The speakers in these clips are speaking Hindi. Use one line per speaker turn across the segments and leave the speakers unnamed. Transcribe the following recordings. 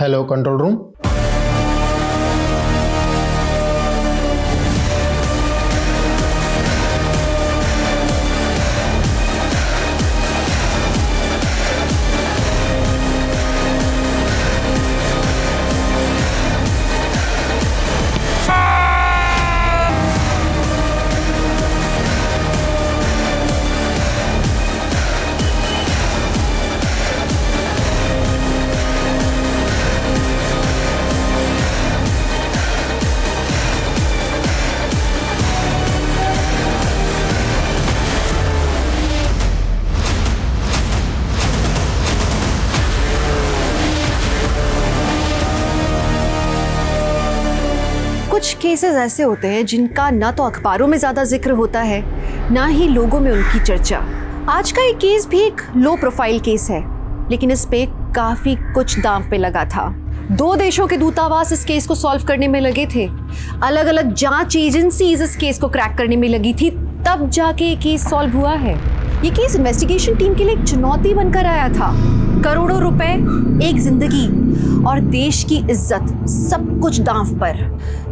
Hello control room.
कुछ केसेस ऐसे होते हैं जिनका ना तो अखबारों में ज्यादा जिक्र होता है, ना ही लोगों में उनकी चर्चा। आज का ये केस भी एक लो प्रोफाइल केस है, लेकिन इस पे काफी कुछ दांव पे लगा था। 2 देशों के दूतावास इस केस को सॉल्व करने में लगे थे, अलग अलग जांच एजेंसीज इस केस को क्रैक करने में लगी थी, तब जाके ये केस सॉल्व हुआ है। ये केस इन्वेस्टिगेशन टीम के लिए एक चुनौती बनकर आया था। करोड़ों रुपए, एक जिंदगी और देश की इज्जत, सब कुछ दांव पर।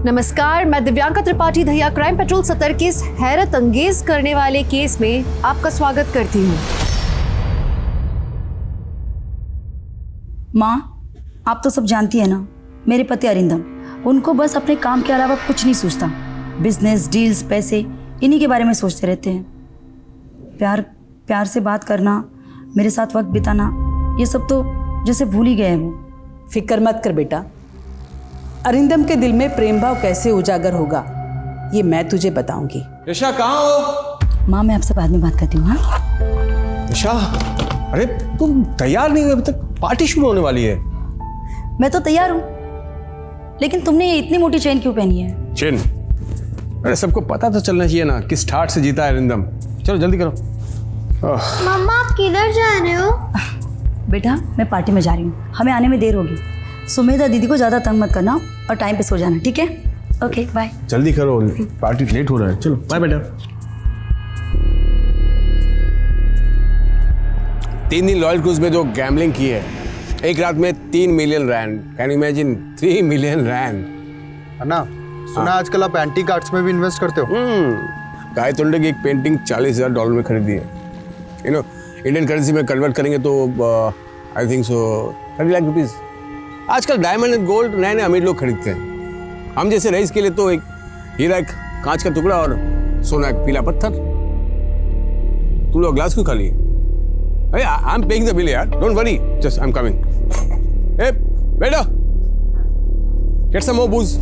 नमस्कार, मैं दिव्यांका त्रिपाठी दहिया क्राइम पेट्रोल सतर्क के इस हैरत अंगेज करने वाले केस में आपका स्वागत करती हूँ।
माँ, आप तो सब जानती है ना, मेरे पति अरिंदम, उनको बस अपने काम के अलावा कुछ नहीं सोचता। बिजनेस, डील्स, पैसे, इन्हीं के बारे में सोचते रहते हैं। प्यार से बात करना, मेरे साथ वक्त बिताना, ये सब तो जैसे भूल ही गए हैं वो।
फिक्र मत कर बेटा, अरिंदम के दिल में प्रेम भाव कैसे उजागर होगा ये मैं तुझे बताऊंगी।
यशा कहाँ हो?
माँ, मैं आपसे बाद में बात करती हूँ। हाँ
यशा, अरे तुम तैयार नहीं हुई अभी तक, पार्टी शुरू होने वाली है।
मैं तो तैयार हूँ, लेकिन तुमने ये इतनी मोटी चेन क्यों पहनी है?
चेन? अरे सबको पता तो चलना चाहिए ना किस ठाट से जीता है अरिंदम। चलो जल्दी करो।
मम्मा, आप किधर जा रहे हो?
बेटा, मैं पार्टी में जा रही हूँ, हमें आने में देर होगी। सुमेधा दीदी को ज़्यादा तंग मत करना और टाइम पे सो जाना, ठीक है? Okay, bye.
जल्दी करो, पार्टी लेट हो रहा है। चलो बाय बेटा। 3 दिन लॉयल क्रूज में जो गैम्बलिंग की है, एक रात में 3 million rand. Can you imagine? 3 million rand.
Anna, सुना आजकल आप एंटीक आर्ट्स में भी इन्वेस्ट करते हो?
गाय तोंडे की एक पेंटिंग $40,000 में खरीदी है। यू नो, इंडियन करेंसी में कन्वर्ट करेंगे तो I think so 30 lakh rupees. आजकल डायमंड एंड गोल्ड नए नए अमीर लोग खरीदते हैं। हम जैसे रईस के लिए तो एक हीरा, एक कांच का टुकड़ा और सोना एक पीला पत्थर। तुम लोग ग्लास क्यों खाली? अरे I am paying the bill यार, don't worry, just I am coming. ए बेटा, गेट सम मोर बूज।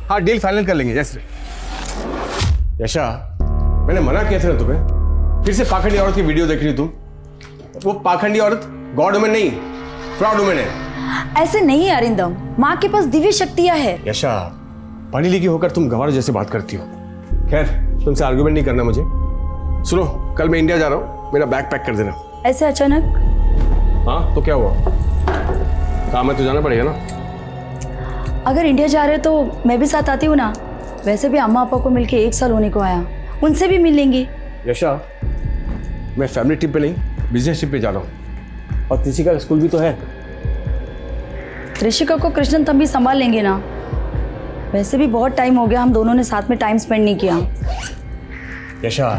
हाँ, डील फाइनल कर लेंगे। जैसे यशा, मैंने मना किया था ना तुम्हें, फिर से पाखंडी औरत की वीडियो देख रही तुम। वो पाखंडी औरत गॉड वुमन नहीं, फ्रॉड वुमन है।
ऐसे नहीं अरिंदम, माँ के पास दिव्य शक्तियाँ है।
यशा, पढ़ी लिखी होकर तुम गंवार जैसे बात करती हो। खैर, तुमसे आर्गुमेंट नहीं करना मुझे। सुनो, कल मैं इंडिया जा रहा हूँ, मेरा बैग पैक कर देना।
ऐसे अचानक?
हाँ तो क्या हुआ, काम है तो जाना पड़ेगा ना।
अगर इंडिया जा रहे तो मैं भी साथ आती हूँ ना। वैसे भी अम्मा पापा को मिलके 1 साल होने को आया, उनसे भी मिल लेंगे।
यशा, मैं फैमिली ट्रिप पे नहीं, बिजनेस ट्रिप पे जा रहा हूँ। और त्रिशिका का स्कूल भी तो है।
त्रिशिका को कृष्णन तब भी संभाल लेंगे ना। वैसे भी बहुत टाइम हो गया हम दोनों ने साथ में टाइम स्पेंड नहीं किया।
यशा,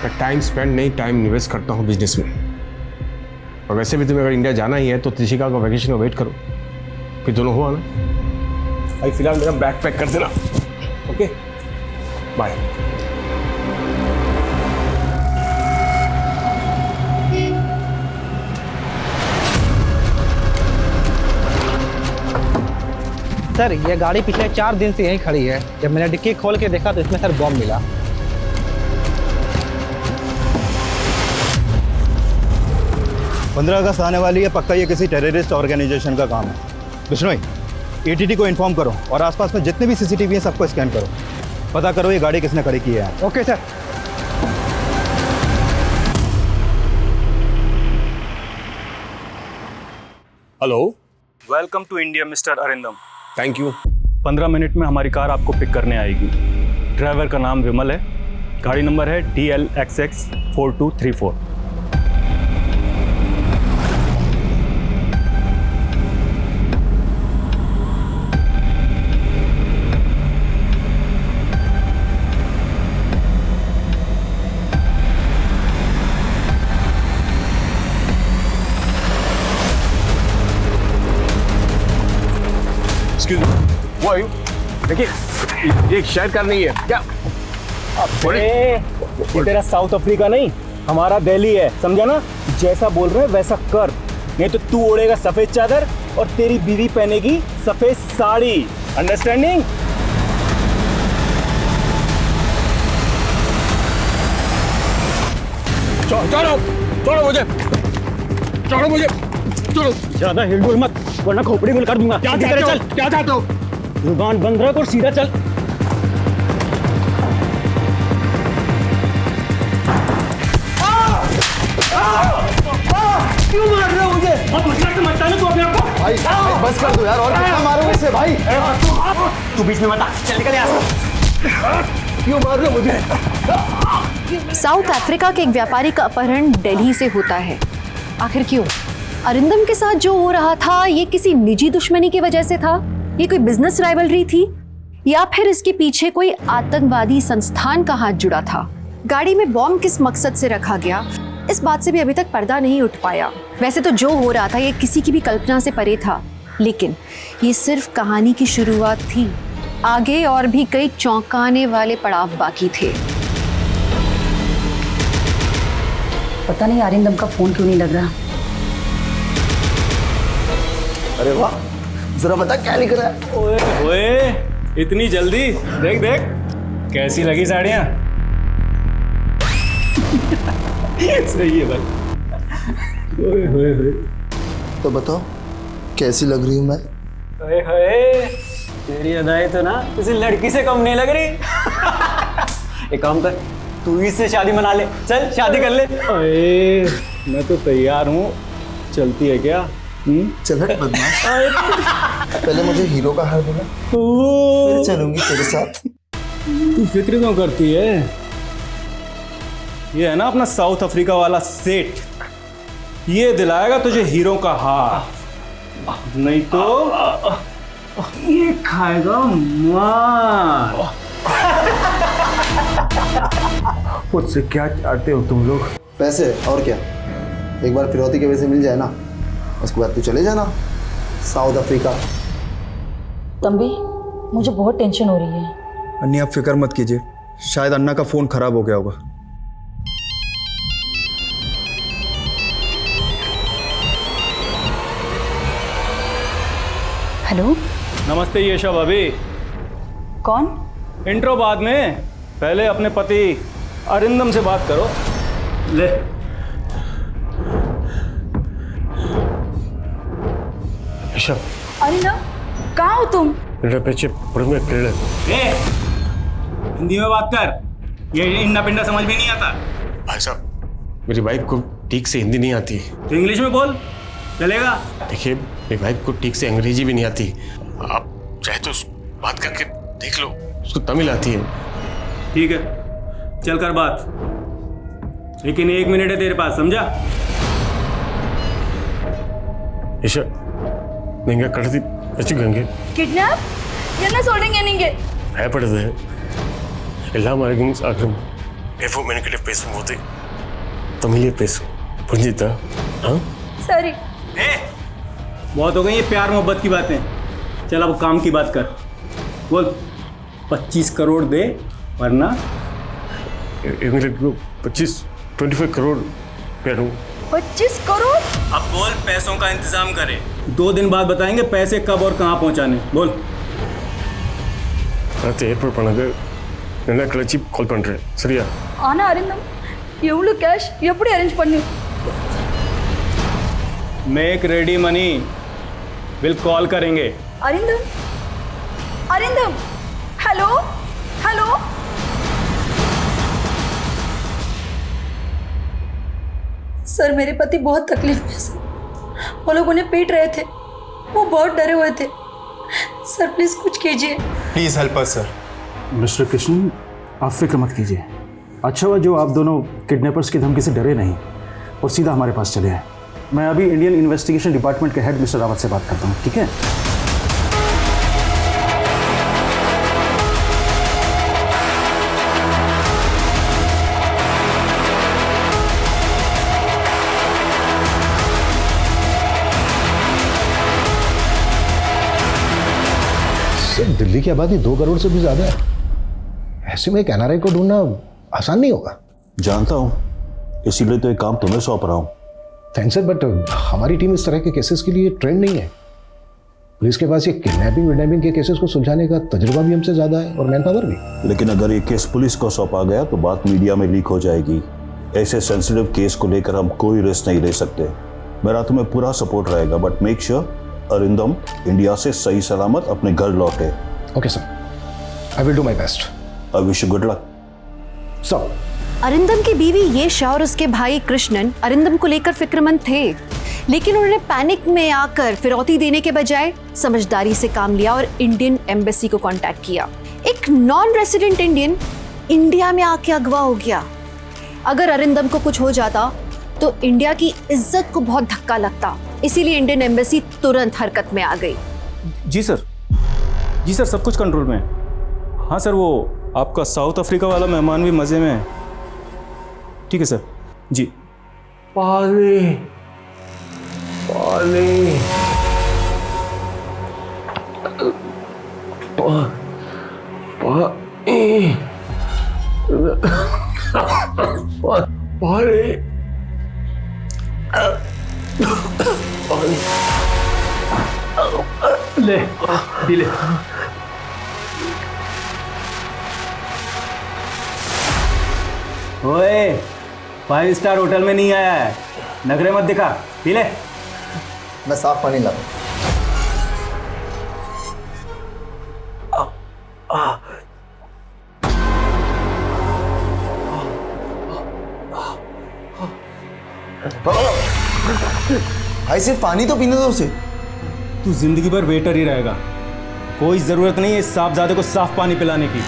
मैं टाइम स्पेंड नहीं, टाइम निवेश करता हूँ बिजनेस में। और वैसे भी तुम्हें अगर इंडिया जाना ही है तो त्रिशिका को वैकेशन का वेट करो, फिर दोनों हुआ ना। अभी फिलहाल मेरा बैग पैक कर देना, ओके?
बाय।
सर ये गाड़ी पिछले 4 दिन से यहीं खड़ी है। जब मैंने डिक्की खोल के देखा तो इसमें सर बॉम्ब मिला।
पंद्रह अगस्त आने वाली है, पक्का ये किसी टेररिस्ट ऑर्गेनाइजेशन का काम है। बिश्नोई, एटीटी को इन्फॉर्म करो और आसपास में जितने भी सीसीटीवी हैं सबको स्कैन करो, पता करो ये गाड़ी किसने खड़ी की है।
Okay sir.
Hello,
welcome to India mister Arindam.
Thank you.
15 minute में हमारी कार आपको पिक करने आएगी। ड्राइवर का नाम विमल है, गाड़ी नंबर है DLXX 4234।
एक्सक्यूज मी, वो आयु देखिए, ये शायद कार नहीं है क्या?
ये तेरा साउथ अफ्रीका नहीं, हमारा दिल्ली है, समझा ना? जैसा बोल रहे हैं वैसा कर, नहीं तो तू ओढ़ेगा सफेद चादर और तेरी बीवी पहनेगी सफेद साड़ी। अंडरस्टैंडिंग?
चलो चलो मुझे, चलो मुझे, चलो।
ज्यादा हिलडुल मत वरना खोपड़ी गुल कर दूंगा।
क्या चाहते हो? क्या चाहते हो?
जुबान बंद रख और सीधा चल। क्यों मार रहे हो मुझे? बहुत मुश्किल से मरता है तू अपने आप को।
भाई बस कर दो यार, और कितना मारोगे इसे भाई?
तू बीच में मत आ, चल निकल यहाँ से।
क्यों मार रहे हो मुझे?
साउथ अफ्रीका के एक व्यापारी का अपहरण दिल्ली से होता है। आखिर क्यों? अरिंदम के साथ जो हो रहा था ये किसी निजी दुश्मनी की वजह से था? ये कोई बिजनेस राइवलरी थी? या फिर इसके पीछे कोई आतंकवादी संस्थान का हाथ जुड़ा था? गाड़ी में बॉम्ब किस मकसद से रखा गया, इस बात से भी अभी तक पर्दा नहीं उठ पाया। वैसे तो जो हो रहा था ये किसी की भी कल्पना से परे था, लेकिन ये सिर्फ कहानी की शुरुआत थी। आगे और भी कई चौंकाने वाले पड़ाव बाकी थे।
पता नहीं अरिंदम का फोन क्यों नहीं लग रहा।
अरे वाह, जरा बता क्या लिख रहा है?
ओए ओए, इतनी जल्दी? देख देख कैसी लगी साड़ियाँ। सही है भाई। ओए होए होए।
तो बताओ कैसी लग रही हूँ मैं?
ओए होए, तेरी अदाएं तो ना किसी लड़की से कम नहीं लग रही। एक काम कर, तू इससे शादी मना ले, चल शादी कर ले। ओए, मैं तो तैयार हूँ, चलती है क्या?
चल हट बदमाश। पहले मुझे हीरो का हार देना, फिर चलूंगी तेरे साथ।
तू फिक्र क्यों करती है? ये है ना अपना साउथ अफ्रीका वाला सेठ, ये दिलाएगा तुझे हीरो का हार, नहीं तो ये खाएगा मार। मुझसे क्या चाहते हो तुम लोग?
पैसे और क्या? एक बार फिरौती के वजह मिल जाए ना, उसके बाद तू चले जाना साउथ अफ्रीका।
तंबी, मुझे बहुत टेंशन हो रही है।
अन्नी आप फिक्र मत कीजिए, शायद अन्ना का फ़ोन ख़राब हो गया होगा।
हेलो,
नमस्ते यशा भाभी।
कौन?
इंट्रो बाद में, पहले अपने पति अरिंदम से बात करो। ले
यशा,
अरिंदम, कहाँ हो तुम?
मेरे पीछे में किरण।
हिंदी में बात कर, ये इंडा पिंडा समझ में नहीं आता।
भाई साहब, मेरी वाइफ को ठीक से हिंदी नहीं आती।
तो इंग्लिश में बोल, चलेगा?
देखिए, मेरी वाइफ को ठीक से अंग्रेजी भी नहीं आती। आप चाहे तो बात करके देख लो, उसको तमिल आती है।
ठीक है, चल कर बात, लेकिन 1 मिनट है तेरे पास, समझा?
यशा, ನಿಂಗೆ ಕಡ್ದಿ ಹೆಚ್ಚಿಗಂಗೆ
ಕಿಡ್ನಾಪ್ என்ன சொல்றீங்க நீங்க?
பயப்படுது எல்லாம் மறைக்கும் சாகும் எப்போ மெனக்கிட்ட பேசும்போது तमिल பேசும் புரிஞ்சுதா? हाँ
सॉरी।
बहुत हो गई ये प्यार मोहब्बत की बातें, चल अब काम की बात कर। बोल 25 करोड़ दे वरना
एक मिनट को 25 करोड़ पे दूँ।
25 करोड़?
अब बोल, पैसों का इंतजाम करें। 2 दिन बाद बताएंगे पैसे कब और कहाँ पहुँचाने। बोल।
அடுத்து ஏற்பாடு பண்ணது என்ன கழிச்சு கால் பண்ணுறேன், சரியா?
ஆனா அரிந்தம், எவ்வளோ கேஷ் எப்படி அரேஞ்ச் பண்ணி?
Make ready money, will call करेंगे।
Arindam, Arindam, hello, hello. Sir, मेरे पति बहुत तकलीफ में सर। वो लोग उन्हें पीट रहे थे, वो बहुत डरे हुए थे। सर प्लीज कुछ कीजिए।
Please help us sir.
Mister Krishna, आप फिक्र मत कीजिए। अच्छा हुआ जो आप दोनों किडनैपर्स की धमकी से डरे नहीं और सीधा हमारे पास चले आए। मैं अभी इंडियन इन्वेस्टिगेशन डिपार्टमेंट के हेड मिस्टर रावत से बात करता हूँ, ठीक है?
सर, दिल्ली की आबादी 2 करोड़ से भी ज्यादा है। ऐसे में एक एनआरआई को ढूंढना आसान नहीं होगा।
जानता हूँ, इसीलिए तो एक काम तुम्हें सौंप रहा हूँ।
थैंक्स सर, बट हमारी टीम इस तरह के केसेस के लिए ट्रेंड नहीं है। पुलिस के पास ये किडनैपिंग के केसेस को सुलझाने का तजुर्बा भी हमसे ज्यादा है और मैन पावर भी।
लेकिन अगर ये केस पुलिस को सौंपा गया तो बात मीडिया में लीक हो जाएगी। ऐसे सेंसिटिव केस को लेकर हम कोई रिस्क नहीं ले सकते। मेरा तुम्हें पूरा सपोर्ट रहेगा, but make sure Arindam India से सही सलामत अपने घर लौटे।
Okay sir, I will do my best.
I wish you good luck.
Sir,
Arindam की बीवी येशा और उसके भाई कृष्णन अरिंदम को लेकर फिक्रमंद थे, लेकिन उन्होंने पैनिक में आकर फिरौती देने के बजाय समझदारी से काम लिया और इंडियन एम्बेसी को कांटेक्ट किया। एक नॉन रेसिडेंट इंडियन इंडिया में आके अगवा हो गया। अगर अरिंदम को कुछ हो जाता तो इंडिया की इज्जत को बहुत धक्का लगता, इसीलिए इंडियन एम्बेसी तुरंत हरकत में आ गई।
जी सर, सब कुछ कंट्रोल में है। हाँ सर, वो आपका साउथ अफ्रीका वाला मेहमान भी मज़े में है। ठीक है सर। जी।
पानी पानी
ले पी ले। ओए, 5 स्टार होटल में नहीं आया है, नखरे मत दिखा। पी ले।
मैं साफ पानी ला रहा हूं। भाई सिर्फ पानी तो पीने दो उसे।
तू जिंदगी भर वेटर ही रहेगा, कोई जरूरत नहीं है इस साहबजादे को साफ पानी पिलाने की।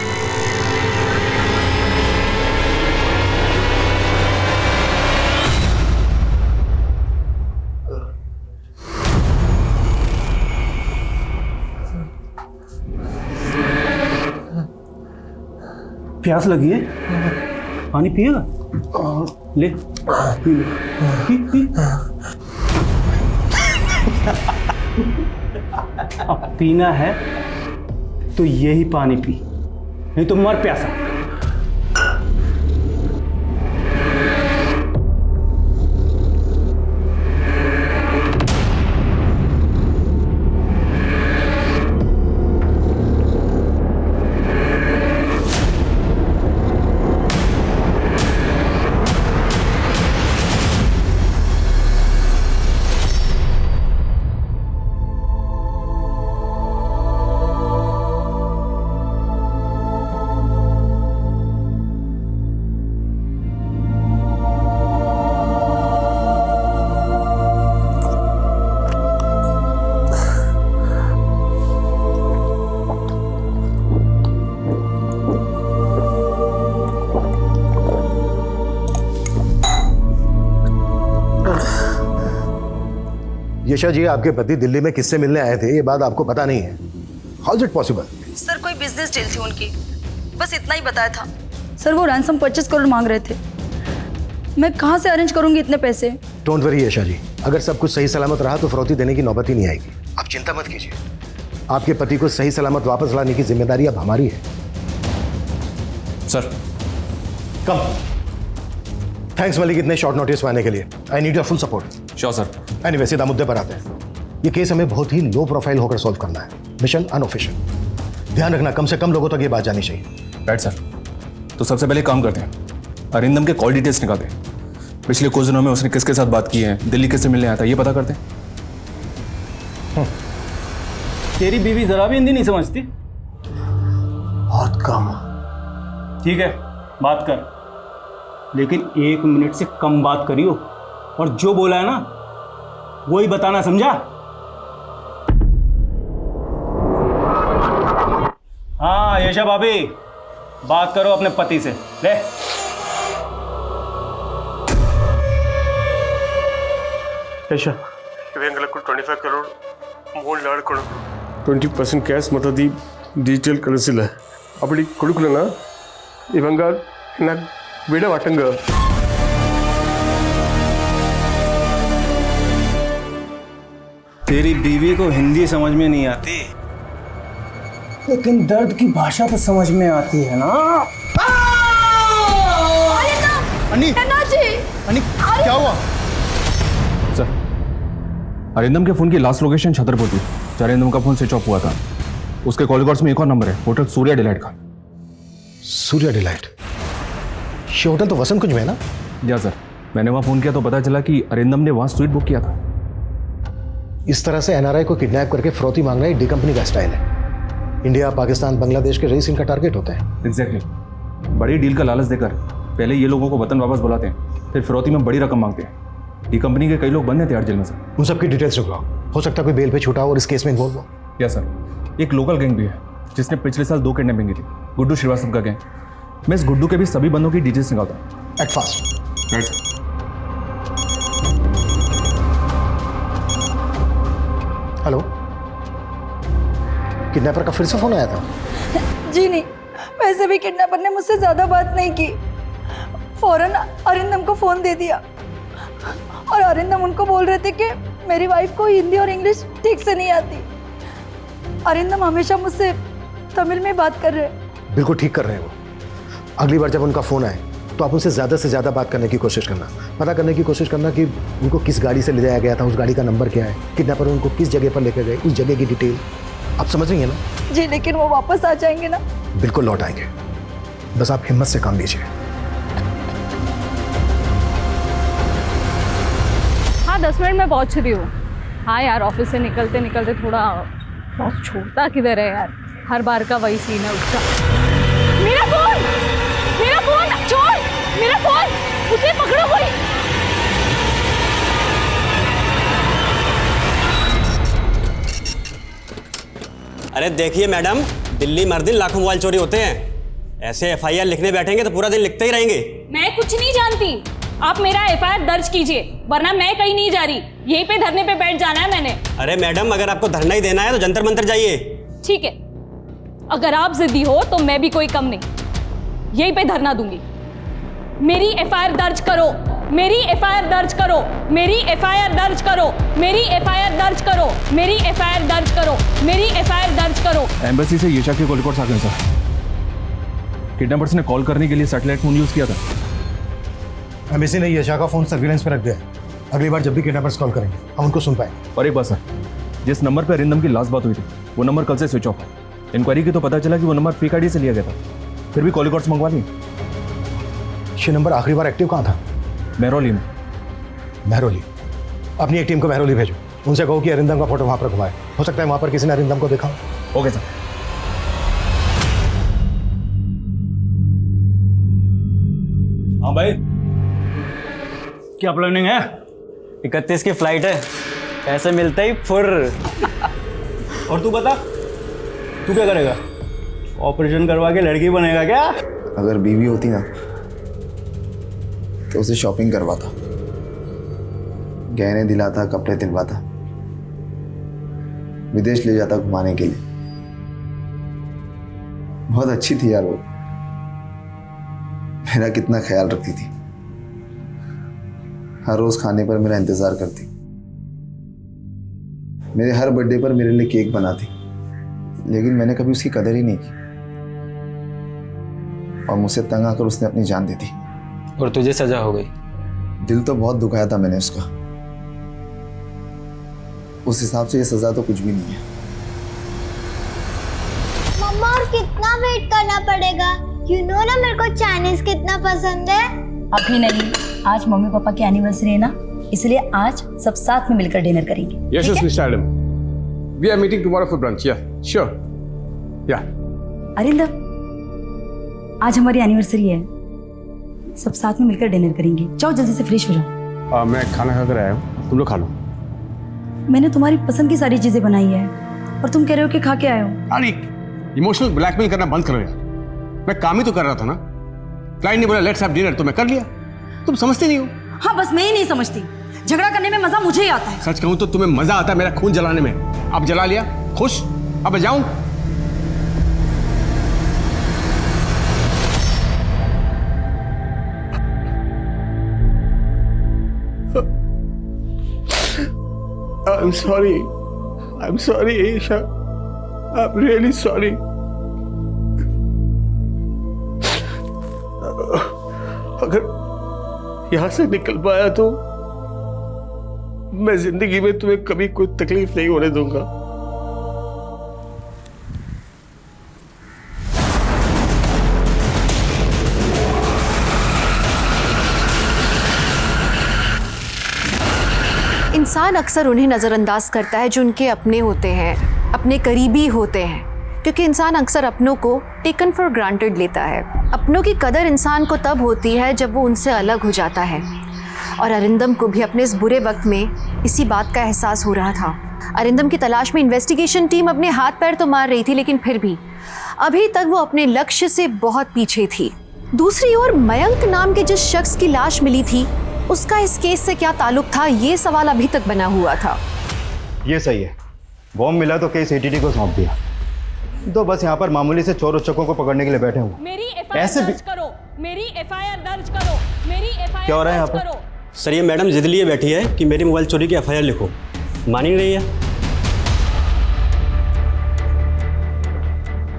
प्यास लगी है, पानी पिएगा? ले पी ले, पी। अब पीना है तो यही पानी पी, नहीं तो मर प्यासा।
यशा जी, आपके पति दिल्ली में किससे मिलने आए थे ये बात आपको पता नहीं है। How is it possible?
Sir कोई बिजनेस डील थी उनकी, बस इतना ही बताया था। सर वो रैंसम 25 करोड़ मांग रहे थे। मैं कहाँ से अरेंज करूंगी इतने पैसे?
डोंट वरी यशा जी, अगर सब कुछ सही सलामत रहा तो फिरौती देने की नौबत ही नहीं आएगी। आप चिंता मत कीजिए, आपके पति को सही सलामत वापस लाने की जिम्मेदारी अब हमारी है।
सर
कम। थैंक्स मलिक इतने शॉर्ट नोटिस में आने के लिए। I need your full support.
Sure sir.
Anyway सीधा मुद्दे पर आते हैं। ये केस हमें बहुत ही लो प्रोफाइल होकर सॉल्व करना है। Mission unofficial. ध्यान रखना कम से कम लोगों तक ये बात जानी चाहिए।
Right sir. तो सबसे पहले काम करते हैं, अरिंदम के कॉल डिटेल्स निकालते हैं। पिछले कुछ दिनों में उसने किसके साथ बात की है, दिल्ली किससे मिलने आया था, ये पता करते हैं।
तेरी बीवी जरा भी हिंदी नहीं समझती?
बहुत कम।
ठीक है, बात कर, लेकिन 1 मिनट से कम बात करियो, और जो बोला है ना वही बताना, समझा? हाँ यशा भाभी, बात करो अपने पति से। ले
ಯಶ ಇವೆಂಗಲ 25 ಕರೋಡ್ ಮೂರು ಲಾಡ್ ಕೊಡು 20% ಕ್ಯಾಶ್ ಮತ್ತು ಡಿಜಿಟಲ್ ಕಳಿಸಿಲ್ಲ அப்படி கொடுக்கலனா இவங்க என்ன விட மாட்டங்க
तेरी बीवी को हिंदी समझ में नहीं आती, लेकिन दर्द की भाषा तो समझ में आती है ना।
अन्नी, अन्नी क्या हुआ? सर, अरिंदम के फोन की लास्ट लोकेशन छतरपुर थी। अरिंदम का फोन स्विच ऑफ हुआ था। उसके कॉल रिकॉर्ड्स में एक और नंबर है, होटल सूर्या डिलाइट का।
सूर्या डिलाइट? ये होटल तो वसंत कुंज में है ना?
या सर, मैंने वहाँ फोन किया तो पता चला कि अरिंदम ने वहाँ स्वीट बुक किया था।
इस तरह से एनआरआई को किडनैप करके फ्रौती मांगना एक डी कंपनी का स्टाइल है। इंडिया, पाकिस्तान, बांग्लादेश के रईस इनका टारगेट होते हैं।
एग्जैक्टली। बड़ी डील का लालच देकर पहले ये लोगों को वतन वापस बुलाते हैं, फिर फिरौती में बड़ी रकम मांगते हैं। डी कंपनी के कई लोग बंद हैं तिहाड़ जेल में। सर
उन सबकी डिटेल्स निकलाओ, हो सकता है कोई बेल पे छूटा हो और इस केस में इन्वॉल्व हो।
या सर, एक लोकल गैंग भी है जिसने पिछले साल 2 किडनैपिंग की थी, गुड्डू श्रीवास्तव का गैंग। मैं इस गुड्डू के भी सभी बंदों की डिटेल्स निकालता हूँ।
Act fast.
Right sir.
Hello, kidnapper का फिर से फोन आया था?
जी नहीं, वैसे भी किडनैपर ने मुझसे ज़्यादा बात नहीं की। फौरन अरिंदम को फ़ोन दे दिया और अरिंदम उनको बोल रहे थे कि मेरी वाइफ को हिंदी और इंग्लिश ठीक से नहीं आती। अरिंदम हमेशा मुझसे तमिल में बात कर रहे हैं।
बिल्कुल ठीक कर रहे हैं वो। अगली बार जब उनका फ़ोन आए तो आप उनसे ज़्यादा से ज़्यादा बात करने की कोशिश करना, पता करने की कोशिश करना कि उनको किस गाड़ी से ले जाया गया था, उस गाड़ी का नंबर क्या है, किडनैपर उनको किस जगह पर लेकर गए, उस जगह की डिटेल। आप समझ रही हैं ना?
जी, लेकिन वो वापस आ जाएंगे ना?
बिल्कुल लौट आएंगे, बस आप हिम्मत से काम लीजिए।
हाँ 10 मिनट में पहुंच रही हूँ। हाँ यार, ऑफिस से निकलते निकलते थोड़ा बहुत छोड़ता किधर है यार, हर बार का वही सीन है उसका। मेरा फोन छोड़, मेरा फोन, उसे पकड़ो कोई।
अरे देखिए मैडम, दिल्ली में हर दिन लाखों मोबाइल चोरी होते हैं। ऐसे एफआईआर लिखने बैठेंगे तो पूरा दिन लिखते ही रहेंगे।
मैं कुछ नहीं जानती, आप मेरा एफआईआर दर्ज कीजिए, वरना मैं कहीं नहीं जा रही। यहीं पे धरने पे बैठ जाना है मैंने।
अरे मैडम, अगर आपको धरना ही देना है तो जंतर मंतर जाइए।
ठीक है, अगर आप जिद्दी हो तो मैं भी कोई कम नहीं, यहीं पे धरना दूंगी। मेरी एफआईआर दर्ज करो, मेरी एफआईआर दर्ज करो, मेरी एफआईआर दर्ज करो, मेरी एफआईआर दर्ज करो, मेरी एफआईआर दर्ज करो, मेरी एफआईआर दर्ज करो।
एम्बेसी से यशा के कॉल रिकॉर्ड्स आ गए सर। किडनैपर्स ने कॉल करने के लिए सैटेलाइट फोन यूज किया था।
एम्बेसी ने यशा का फोन सर्विलेंस में रख दिया। अगली बार जब भी किडनैपर्स कॉल करेंगे हम उनको सुन पाएंगे।
और एक बात सर, जिस नंबर पर अरिंदम की लास्ट बात हुई थी वो नंबर कल से स्विच ऑफ है। इंक्वायरी की तो पता चला कि वो नंबर फेक आईडी से लिया गया था, फिर भी कॉल रिकॉर्ड्स मंगवा लिए।
ये नंबर आखिरी बार एक्टिव कहाँ था?
महरौली में।
महरौली? अपनी एक टीम को महरौली भेजो, उनसे कहो कि अरिंदम का फोटो वहाँ पर घुमाए। हो सकता है वहाँ पर किसी ने अरिंदम को देखा।
Okay sir.
हाँ भाई, क्या प्लानिंग है? 31 की फ्लाइट है, ऐसे मिलते ही फुर। और तू बता, तू क्या करेगा? ऑपरेशन करवा के लड़की बनेगा क्या?
अगर बीवी होती ना तो उसे शॉपिंग करवाता, गहने दिलाता, कपड़े दिलवाता, विदेश ले जाता घुमाने के लिए। बहुत अच्छी थी यार वो, मेरा कितना ख्याल रखती थी। हर रोज खाने पर मेरा इंतजार करती, मेरे हर बर्थडे पर मेरे लिए केक बनाती, लेकिन मैंने कभी उसकी कदर ही नहीं की। और मुझसे तंग आकर उसने अपनी जान दे दी।
और तुझे सजा हो गई?
दिल तो बहुत दुखाया था मैंने उसका। उस हिसाब से ये सजा तो कुछ भी नहीं है।
मम्मा और कितना वेट करना पड़ेगा? यू नो ना मेरे को चाइनीज कितना पसंद है।
अभी नहीं, आज मम्मी पापा की एनिवर्सरी है ना, इसलिए आज सब साथ में मिलकर डिनर करेंगे।
Yes, yes, Mr. Adam. We are meeting tomorrow for brunch. Yeah, sure. Yeah.
Arindam, आज हमारी एनिवर्सरी है, सब साथ में मिलकर डिनर करेंगे। जाओ जल्दी से फ्रेश हो जाओ।
मैं खाना खाकर आया हूँ, तुम लोग खा लो।
मैंने तुम्हारी पसंद की सारी चीजें बनाई है और तुम कह रहे हो कि खा के आए हो।
अरे इमोशनल ब्लैकमेल करना बंद करो यार। मैं काम ही तो कर रहा था ना। क्लाइंट ने बोला लेट्स हैव डिनर, तो मैं कर लिया। तुम समझते नहीं हो।
हाँ, बस मैं ही नहीं समझती। झगड़ा करने में मजा मुझे ही आता है।
सच कहूं तो तुम्हें मजा आता है मेरा खून जलाने में। अब जला लिया, खुश? अब मैं जाऊं? I'm sorry. I'm sorry, Aisha. I'm really sorry. अगर यहां से निकल पाया तो मैं जिंदगी में तुम्हें कभी कोई तकलीफ नहीं होने दूंगा।
इंसान अक्सर उन्हें नज़रअंदाज करता है जो उनके अपने होते हैं, अपने करीबी होते हैं, क्योंकि इंसान अक्सर अपनों को टेकन फॉर ग्रांटेड लेता है। अपनों की कदर इंसान को तब होती है जब वो उनसे अलग हो जाता है, और अरिंदम को भी अपने इस बुरे वक्त में इसी बात का एहसास हो रहा था। अरिंदम की तलाश में इन्वेस्टिगेशन टीम अपने हाथ पैर तो मार रही थी, लेकिन फिर भी अभी तक वो अपने लक्ष्य से बहुत पीछे थी। दूसरी ओर मयंक नाम के जिस शख्स की लाश मिली थी, उसका इस केस से क्या ताल्लुक था, ये सवाल अभी तक बना हुआ था।
ये सही है, बॉम्ब मिला तो केस एटीटी को सौंप दिया, तो बस यहाँ पर मामूली से चोर उच्चकों को पकड़ने के लिए बैठे हुए।
मेरी एफआईआर दर्ज करो, मेरी एफआईआर दर्ज करो, मेरी एफआईआर
क्या हो रहा है यहाँ पर?
सर ये मैडम जिद लिए बैठी है कि मेरी मोबाइल चोरी की एफआईआर लिखो, मान ही नहीं रही है।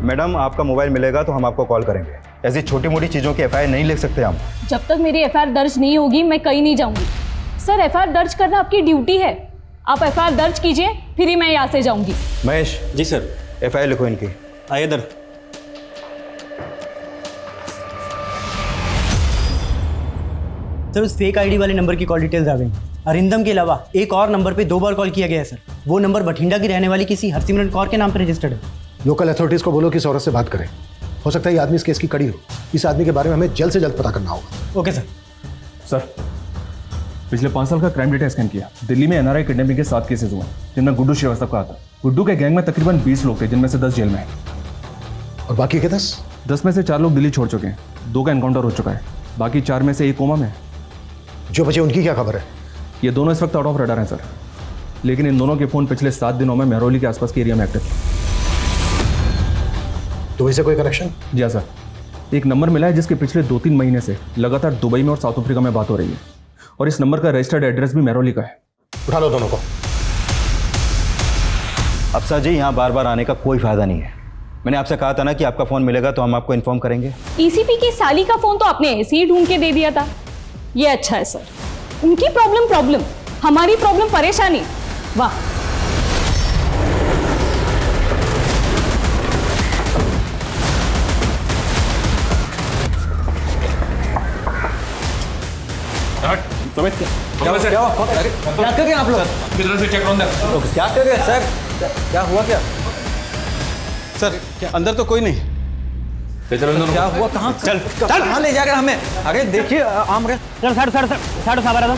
मैडम आपका मोबाइल मिलेगा तो हम आपको कॉल करेंगे। ऐसी छोटी मोटी चीज़ों की एफआईआर नहीं लिख सकते हम।
जब तक मेरी एफआईआर दर्ज नहीं होगी मैं कहीं नहीं जाऊंगी। सर एफआईआर दर्ज करना आपकी ड्यूटी है, आप एफआईआर दर्ज कीजिए, फिर ही मैं यहाँ से जाऊंगी।
महेश।
जी सर।
एफआईआर लिखो इनकी।
आइए इधर।
सर उस फेक आईडी वाले नंबर की कॉल डिटेल्स आ गई। अरिंदम के अलावा एक और नंबर पे 2 बार कॉल किया गया है सर। वो नंबर बठिंडा की रहने वाली किसी हरसिमरन कौर के नाम पर रजिस्टर्ड है।
लोकल अथॉरिटीज़ को बोलो कि इस औरत से बात करें। हो सकता है ये आदमी इस केस की कड़ी हो। इस आदमी के बारे में हमें जल्द से जल्द पता करना होगा।
Okay sir.
सर पिछले 5 साल का क्राइम डेटा स्कैन किया। दिल्ली में एनआरआई किडनैपिंग के 7 केसेस हुए, जिनमें गुड्डू श्रीवास्तव का आता। गुड्डू के गैंग में तकरीबन 20 लोग थे, जिनमें से 10 जेल में हैं।
और बाकी के 10
में से 4 लोग दिल्ली छोड़ चुके हैं, 2 का एनकाउंटर हो चुका है, बाकी 4 में से 1 कोमा में।
जो बचे उनकी क्या खबर है?
ये दोनों इस वक्त आउट ऑफ रडार हैं सर, लेकिन इन दोनों के फ़ोन पिछले 7 दिनों में मेहरौली के आसपास के एरिया में एक्टिव।
दुबई से कोई कनेक्शन?
जी हाँ सर, एक नंबर मिला है जिसके पिछले 2-3 महीने से लगातार दुबई में और साउथ अफ्रीका में बात हो रही है, और इस नंबर का रजिस्टर्ड एड्रेस भी मेहरौली का है।
उठा लो दोनों को।
अफसर जी यहाँ बार बार आने का कोई फायदा नहीं है। मैंने आपसे कहा था ना कि आपका फ़ोन मिलेगा तो हम आपको इन्फॉर्म करेंगे।
ईसीपी की साली का फोन तो आपने ऐसे ही ढूंढ के दे दिया था। ये अच्छा है सर, उनकी प्रॉब्लम, हमारी प्रॉब्लम परेशानी। वाह।
क्या कर रहे हैं आप लोग? किधर से चेक राउंड है? क्या कर रहे हैं सर? क्या हुआ क्या? सर क्या अंदर तो कोई नहीं? क्या हुआ? कहाँ? चल कहाँ ले जाकर हमें? अरे देखिए आम रहे।
चल साढ़े साहब आ रहा था।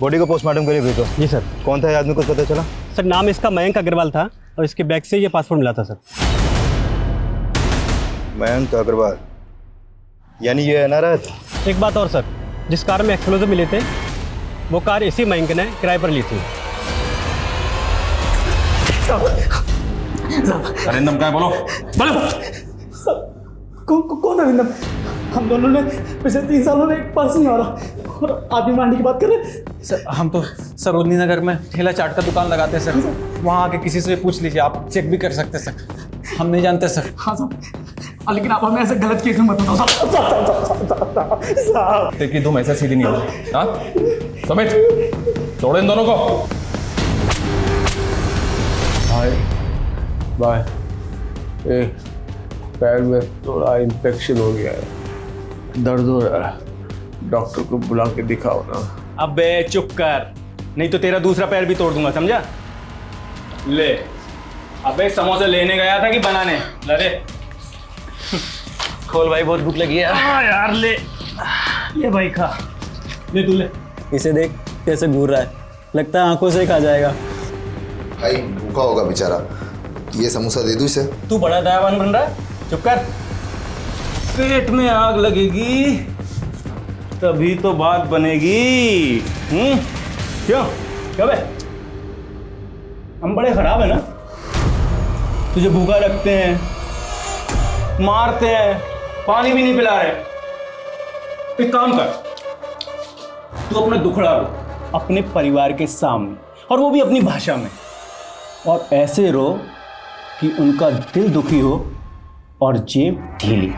बॉडी को पोस्टमार्टम के लिए भेजो।
जी सर।
कौन था ये आदमी, कुछ पता चला?
सर नाम इसका मयंक अग्रवाल था, और इसके बैग से ये पासपोर्ट मिला था सर।
मयंक अग्रवाल, यानी ये एनआरआई था।
एक बात और सर, जिस कार में एक्सप्लोजिव मिले थे वो कार इसी मयंक ने किराए पर ली थी।
अरिंदम क्या है? बोलो।
कौन अरिंदम?
हम दोनों ने पिछले 3 सालों में एक पर्स नहीं मारा और आदमी मारने की बात कर रहे।
सर हम तो सरोजनी नगर में ठेला चाट का दुकान लगाते हैं सर, वहाँ आके किसी से पूछ लीजिए, आप चेक भी कर सकते हैं सर, हम नहीं जानते सर।
हाँ साहब, लेकिन आप हमें ऐसे गलत केस में मत बताओ साहब।
देखिए तुम ऐसा सीधी नहीं हो। हाँ समित, छोड़ो इन दोनों को।
Bye bye. पैर में थोड़ा इन्फेक्शन हो गया है, दर्द हो रहा है, डॉक्टर को बुला के दिखाओ ना।
अबे चुप कर, नहीं तो तेरा दूसरा पैर भी तोड़ दूंगा, समझा? ले। अबे समोसे लेने गया था कि बनाने? ले
खोल भाई, बहुत भूख लगी है।
हाँ यार ले भाई खा, ले तू ले।
इसे देख कैसे घूर रहा है, लगता है आंखों से खा जाएगा।
भाई भूखा होगा बेचारा, ये समोसा दे दूँ इसे।
तू बड़ा दयावान बन रहा है, चुप कर। पेट में आग लगेगी तभी तो बात बनेगी। क्यों क्या बे, हम बड़े खराब है ना? तुझे भूखा रखते हैं, मारते हैं, पानी भी नहीं पिला रहे। एक काम कर, तू अपना दुखड़ा रो अपने परिवार के सामने, और वो भी अपनी भाषा में, और ऐसे रो कि उनका दिल दुखी हो और जेब ढीली।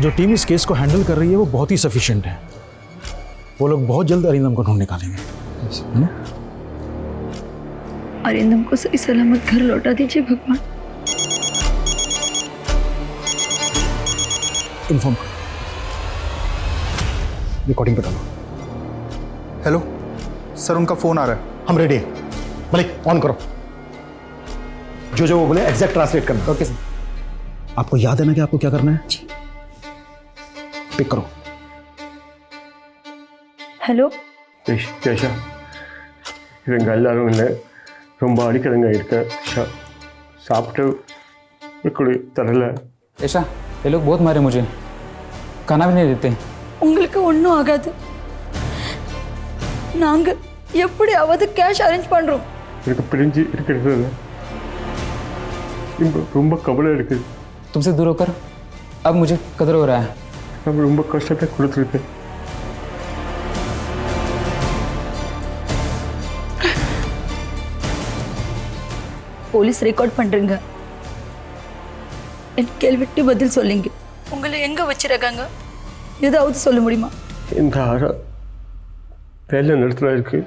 जो टीम इस केस को हैंडल कर रही है वो बहुत ही सफिशिएंट है। वो लोग बहुत जल्द अरिंदम को ढूंढ निकालेंगे।
अरिंदम को सही सलामत घर लौटा दीजिए भगवान।
इन्फॉर्म करो, रिकॉर्डिंग पे डालो।
हेलो सर, उनका फोन आ रहा है।
हम रेडी हैं। मलिक ऑन करो, जो वो बोले एग्जैक्ट ट्रांसलेट करना।
Okay sir. आपको याद है ना कि आपको क्या करना है? पिक करो।
हेलो
கேஷா இவங்க எல்லாரும் இல்லை, ரொம்ப அடிக்கிறங்க இருக்க சாப்பிட்டு இப்படி தரல।
ऐसा ये लोग बहुत मारे मुझे, खाना भी नहीं देते।
உங்களுக்கு ஒன்றும் ஆகாது, நாங்க எப்படியாவது கேஷ் அரேஞ்ச் பண்றோம்।
எனக்கு பிரிஞ்சு இருக்கிறது ரொம்ப கவலை இருக்குது।
तुमसे दूर होकर अब मुझे कदर हो रहा है।
हम ரொம்ப கஷ்டத்தை கொடுத்துருக்கேன்।
போலீஸ் ரெக்கார்ட் பண்றீங்க, என் கேள்விக்கு பதில் சொல்லுங்க। உங்களை எங்க வச்சிருக்காங்க, ஏதாவது சொல்ல முடியுமா?
இந்த ஆறா पहले नड़ता इருக்கு।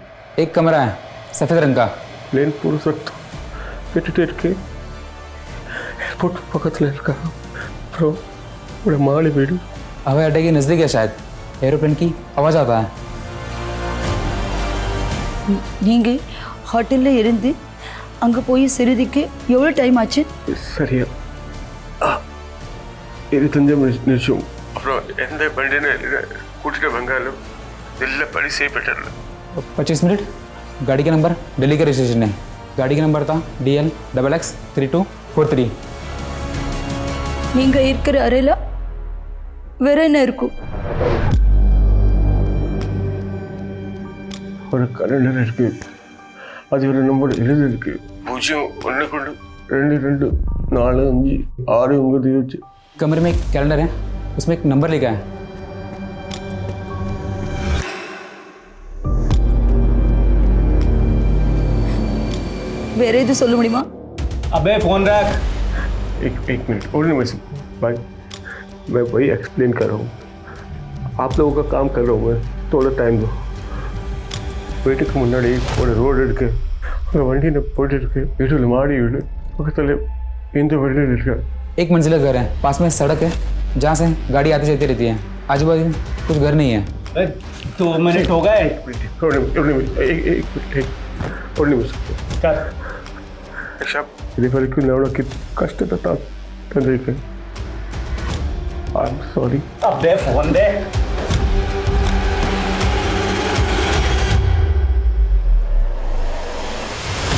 एक कमरा है सफेद रंग का,
प्लेन पूरा सख्त पेटे इருக்கு। एयरपोर्ट पकड़ले इरुका, प्रो बड़ा माली वीடு।
हवाई अड्डे के नजदीक है, शायद एरोप्लेन की आवाज आता है।
நீங்க ஹோட்டல்ல இருந்து அங்க போய் சிறுதிக்கு எவ்வளவு டைம் ஆச்சு?
சரியா 25 நிமிஷம்। அப்புறம் எந்த வண்டியில கூட்டிட்டு வந்தாலும் दिल्ली बड़ी से बेटर।
25 मिनट। गाड़ी का नंबर दिल्ली का रजिस्ट्रेशन है। गाड़ी का नंबर था DL XX3243।
நீங்க இருக்கிற அறையில வேற என்ன இருக்கும்?
ஒரு கலண்டர் இருக்கு, அது ஒரு நம்பர் எழுதிருக்கு 01122456
कमरे में एक कैलेंडर है, उसमें एक नंबर लिखा है।
வேற எது சொல்ல முடியுமா?
अबे फोन रख।
एक मिनट और नहीं भाई, मैं वही एक्सप्लेन कर रहा हूँ। आप लोगों का काम कर रहा हूँ मैं, थोड़ा टाइम दो। வீட்டுக்கு முன்னாடி ஒரு ரோடு இருக்கு, ஒரு வண்டியில் போயிட்டு இருக்கு, வீட்டில் மாடி வீடு பக்கத்தில் இந்த வண்டியில் இருக்கு।
एक मंजिला घर है, पास में सड़क है जहाँ से गाड़ी आती जाती रहती है। आजू बाजू कुछ घर नहीं है।
2 मिनट हो गए।
और नहीं इದುವರೆಗೂ ನೋಡೋಕ್ಕೆ ಕಷ್ಟದ ತಂದಿದ್ದೆ। I am sorry.
अबे फोन दे।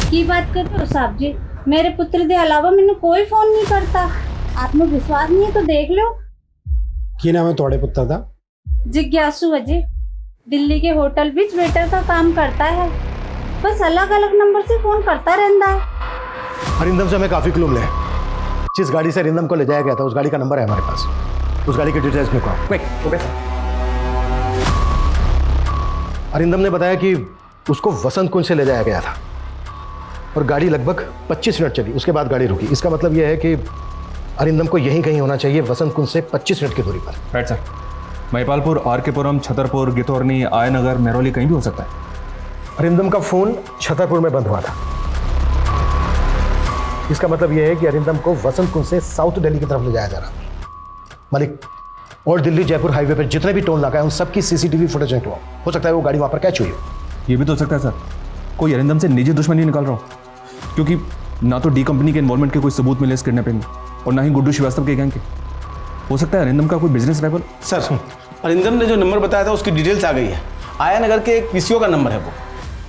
की बात करते हो साहब जी, मेरे पुत्र के अलावा मैंने कोई फोन नहीं करता। आपने विश्वास नहीं है तो देख लो।
की नाम है थोड़े पुत्र दा?
जिज्ञासु अजय। दिल्ली के होटल भी वेटर का काम करता है, बस अलग अलग नंबर से फोन करता रहता है।
अरिंदम से हमें काफ़ी क्लू मिले हैं। जिस गाड़ी से अरिंदम को ले जाया गया था उस गाड़ी का नंबर है हमारे पास। उस गाड़ी की डिटेल्स में कहो क्विक। Okay sir. अरिंदम ने बताया कि उसको वसंत कुंज से ले जाया गया था और गाड़ी लगभग 25 मिनट चली, उसके बाद गाड़ी रुकी। इसका मतलब यह है कि अरिंदम को यहीं कहीं होना चाहिए, वसंत कुंज से 25 मिनट की दूरी पर।
Right sir. महिपालपुर, आरकेपुरम, छतरपुर, गितौरनी, आयनगर, मेहरौली कहीं भी हो सकता है।
अरिंदम का फोन छतरपुर में बंद हुआ था। इसका मतलब यह है कि अरिंदम को वसंत कुंज से साउथ दिल्ली की तरफ ले जाया जा रहा था। मलिक, और दिल्ली जयपुर हाईवे पर जितने भी टोल नाका है उन सबकी सीसीटीवी फुटेज निकलवाओ। हो सकता है वो गाड़ी वहां पर कैच हुई हो।
ये भी तो हो सकता है सर, कोई अरिंदम से निजी दुश्मनी निकाल रहा हो, क्योंकि ना तो डी कंपनी के इन्वॉल्वमेंट के कोई सबूत मिले इस किडनैपिंग में और ना ही गुड्डू श्रीवास्तव के गैंग के। हो सकता है अरिंदम का कोई बिजनेस राइवल।
सर, अरिंदम ने जो नंबर बताया था उसकी डिटेल्स आ गई है। आया नगर के एक पीसीओ का नंबर है वो।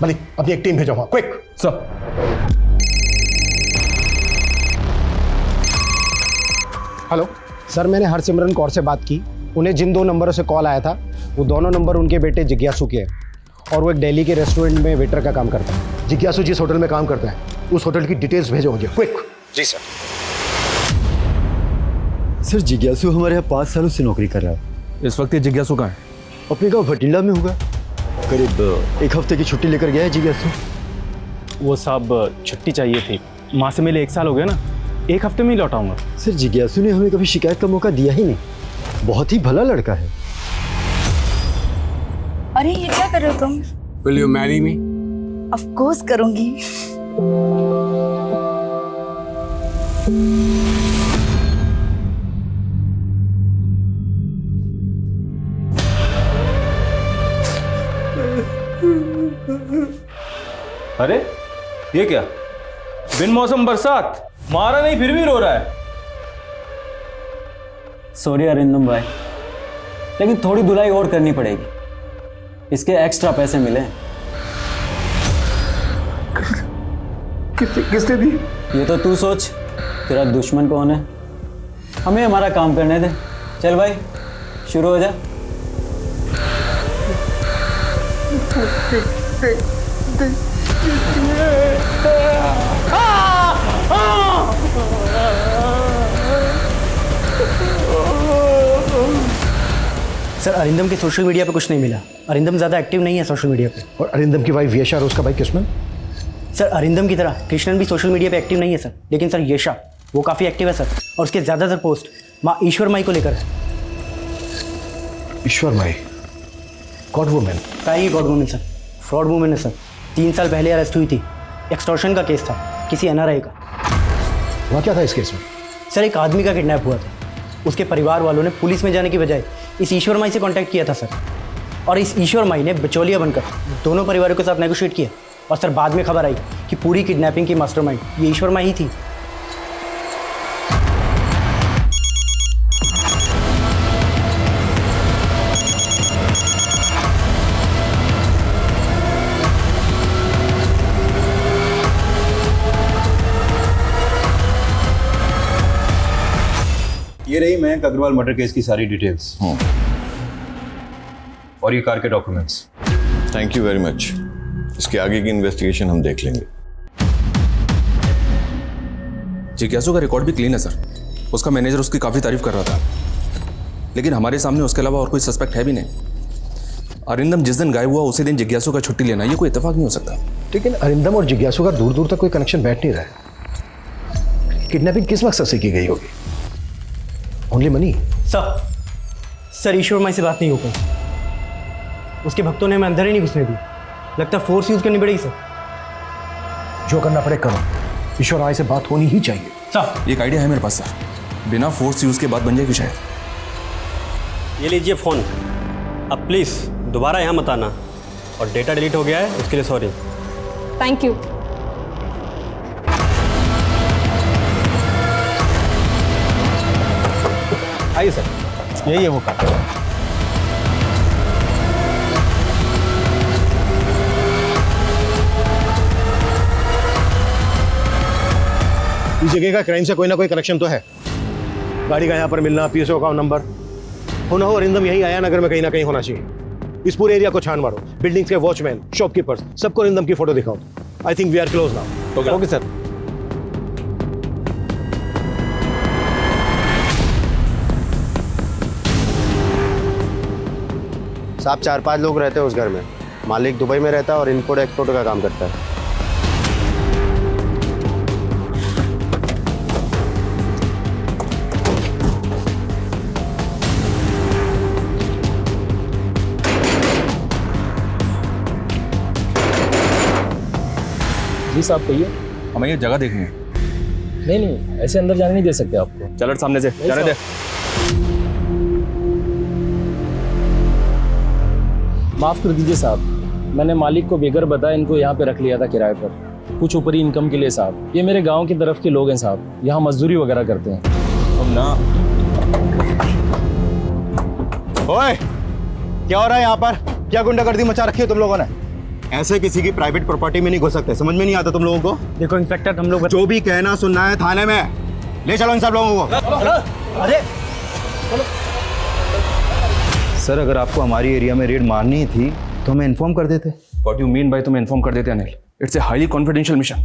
मलिक, अपनी एक टीम भेजो वहां, क्विक।
सर।
हेलो सर, मैंने हरसिमरन कौर से बात की। उन्हें जिन 2 नंबरों से कॉल आया था वो दोनों नंबर उनके बेटे जिज्ञासु के हैं और वो एक दिल्ली के रेस्टोरेंट में वेटर का काम करता है।
जिज्ञासु जिस होटल में काम करता है उस होटल की डिटेल्स भेजो मुझे, क्विक।
जी सर।
सर, जिज्ञासु हमारे यहाँ 5 सालों से नौकरी कर रहा है।
इस वक्त ये जिज्ञासु कहाँ है?
अपने गाँव भटिंडा में होगा। करीब 1 हफ्ते की छुट्टी लेकर गया है जिज्ञासु।
वो साहब छुट्टी चाहिए थी, माँ से मिले 1 साल हो गया ना, 1 हफ्ते में ही लौटाऊंगा।
सर, जिज्ञासु ने हमें कभी शिकायत का मौका दिया ही नहीं, बहुत ही भला लड़का है।
अरे ये क्या कर रहे हो तुम?
Will you marry me?
Of course करूंगी।
अरे ये क्या, बिन मौसम बरसात, मारा नहीं फिर भी रो रहा है।
सॉरी अरिंदम भाई, लेकिन थोड़ी धुलाई और करनी पड़ेगी, इसके एक्स्ट्रा पैसे मिले।
किसने दी?
ये तो तू सोच, तेरा दुश्मन कौन है। हमें हमारा काम करने दे। चल भाई शुरू हो जा।
सर, अरिंदम के सोशल मीडिया पे कुछ नहीं मिला। अरिंदम ज़्यादा एक्टिव नहीं है सोशल मीडिया पे।
और अरिंदम की वाइफ यशा और उसका भाई कृष्णन?
सर, अरिंदम की तरह कृष्णन भी सोशल मीडिया पे एक्टिव नहीं है सर, लेकिन सर यशा वो काफ़ी एक्टिव है सर, और उसके ज़्यादातर पोस्ट माँ ईश्वर माई को लेकर है।
ईश्वर माई? God women?
क्या ही god women sir, fraud women है सर। 3 साल पहले अरेस्ट हुई थी, एक्सटॉर्शन का केस था किसी NRI का।
वहाँ क्या था इस केस में?
सर, एक आदमी का किडनैप हुआ था। उसके परिवार वालों ने पुलिस में जाने की बजाय इस ईश्वर माई से कांटेक्ट किया था सर, और इस ईश्वर माई ने बिचौलिया बनकर दोनों परिवारों के साथ नेगोशिएट किया, और सर बाद में खबर आई कि पूरी किडनैपिंग की मास्टरमाइंड ये ईश्वर माई ही थी।
ये रही मयंक अग्रवाल मर्डर केस की सारी डिटेल्स और ये कार के documents.
Thank you very much. इसके आगे की इन्वेस्टिगेशन हम देख लेंगे।
जिज्ञासु का रिकॉर्ड भी क्लीन है सर। उसका मैनेजर उसकी काफ़ी तारीफ कर रहा था, लेकिन हमारे सामने उसके अलावा और कोई सस्पेक्ट है भी नहीं। अरिंदम जिस दिन गायब हुआ उसी दिन जिज्ञासु का छुट्टी लेना, ये कोई इत्तेफाक नहीं हो सकता।
लेकिन अरिंदम और जिज्ञासु का दूर दूर तक कोई कनेक्शन बैठ नहीं रहा है। किडनैपिंग किस मकसद से की गई होगी? Only money?
सर ईश्वर माई से बात नहीं हो पाई। उसके भक्तों ने हमें अंदर ही नहीं घुसने दी। लगता है फोर्स यूज करनी पड़ेगी सर।
जो करना पड़े करो, ईश्वर माई से बात होनी ही चाहिए।
सर, एक आइडिया है मेरे पास सर, बिना फोर्स यूज के बात बन जाएगी शायद।
ये लीजिए फ़ोन। अब प्लीज़ दोबारा यहाँ मत आना, और डेटा डिलीट हो गया है उसके लिए सॉरी।
Thank you.
आइए सर, यही है वो कार।
इस जगह का क्राइम से कोई ना कोई कनेक्शन तो है। गाड़ी का यहाँ पर मिलना, पीएसओ का नंबर, हो ना हो अरिंदम यही आया नगर में कहीं ना कहीं होना चाहिए। इस पूरे एरिया को छान मारो, बिल्डिंग्स के वॉचमैन, शॉपकीपर्स, सबको अरिंदम की फोटो दिखाओ। I think we are close now. Okay sir.
साहब 4-5 लोग रहते हैं उस घर में। मालिक दुबई में रहता है और इम्पोर्ट एक्सपोर्ट का काम करता है।
जी साहब कहिए।
हमें ये जगह देखनी है।
नहीं ऐसे अंदर जाने नहीं दे सकते आपको।
चलो सामने से जाने दे।
माफ़ कर दीजिए साहब, मैंने मालिक को बेगर बताया इनको यहाँ पे रख लिया था किराए पर, कुछ ऊपरी इनकम के लिए साहब। ये मेरे गांव की तरफ के लोग हैं साहब, यहाँ मजदूरी वगैरह करते हैं।
अब ना
ओए, क्या हो रहा है यहाँ पर? क्या गुंडागर्दी मचा रखी है तुम लोगों ने? ऐसे किसी की प्राइवेट प्रॉपर्टी में नहीं घुस सकते, समझ में नहीं आता तुम लोगों को?
देखो इंस्पेक्टर, हम लोग
जो भी कहना सुनना है थाने में ले चलो इन सब लोगों को।
अरे
सर, अगर आपको हमारी एरिया में रेड मारनी ही थी तो हमें इन्फॉर्म कर देते।
व्हाट यू मीन भाई? तुम्हें इन्फॉर्म कर देते Anil. It's a highly confidential mission.